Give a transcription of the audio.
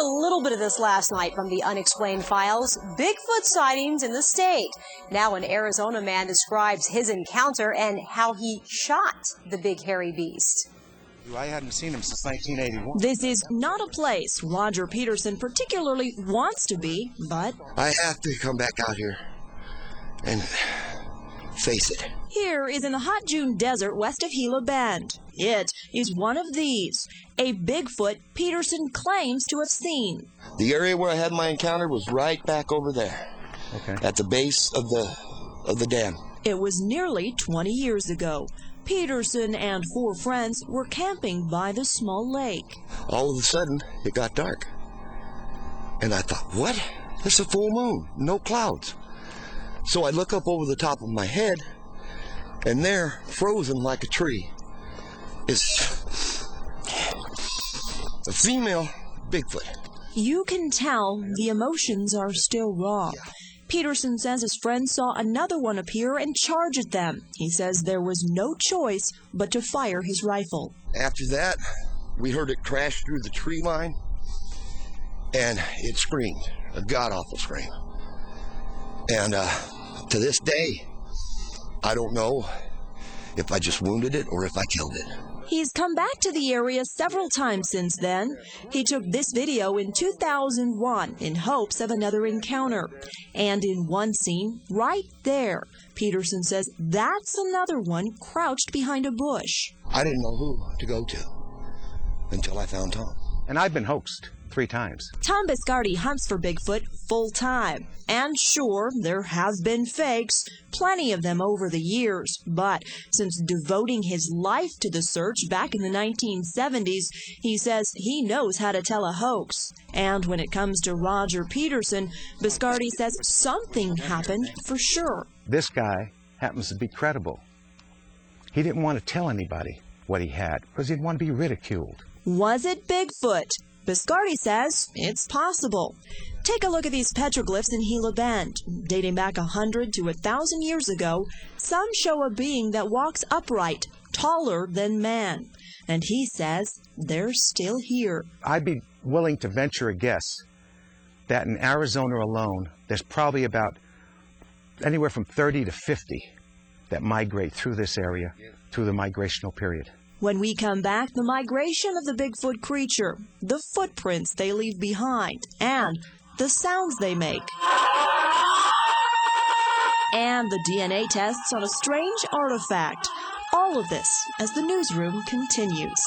little bit of this last night from the Unexplained Files. Bigfoot sightings in the state. Now an Arizona man describes his encounter and how he shot the big hairy beast. I hadn't seen him since 1981. This is not a place Roger Peterson particularly wants to be, but I have to come back out here and face it. Here is in the hot June desert west of Gila Bend. It is one of these, a Bigfoot Peterson claims to have seen. The area where I had my encounter was right back over there, at the base of the dam. It was nearly 20 years ago. Peterson and 4 friends were camping by the small lake. All of a sudden, it got dark. And I thought, what? It's a full moon, no clouds. So I look up over the top of my head, and there, frozen like a tree, is a female Bigfoot. You can tell the emotions are still raw. Yeah. Peterson says his friend saw another one appear and charge at them. He says there was no choice but to fire his rifle. After that, we heard it crash through the tree line, and it screamed, a god-awful scream. And to this day, I don't know if I just wounded it or if I killed it. He's come back to the area several times since then. He took this video in 2001 in hopes of another encounter. And in one scene, right there, Peterson says that's another one crouched behind a bush. I didn't know who to go to until I found Tom. And I've been hoaxed 3 times. Tom Biscardi hunts for Bigfoot full-time. And sure, there have been fakes, plenty of them over the years. But since devoting his life to the search back in the 1970s, he says he knows how to tell a hoax. And when it comes to Roger Peterson, Biscardi says something happened for sure. This guy happens to be credible. He didn't want to tell anybody what he had because he didn't want to be ridiculed. Was it Bigfoot? Biscardi says it's possible. Take a look at these petroglyphs in Gila Bend. Dating back 100 to 1,000 years ago, some show a being that walks upright, taller than man. And he says they're still here. I'd be willing to venture a guess that in Arizona alone, there's probably about anywhere from 30 to 50 that migrate through this area through the migrational period. When we come back, the migration of the Bigfoot creature, the footprints they leave behind, and the sounds they make, and the DNA tests on a strange artifact. All of this as the newsroom continues.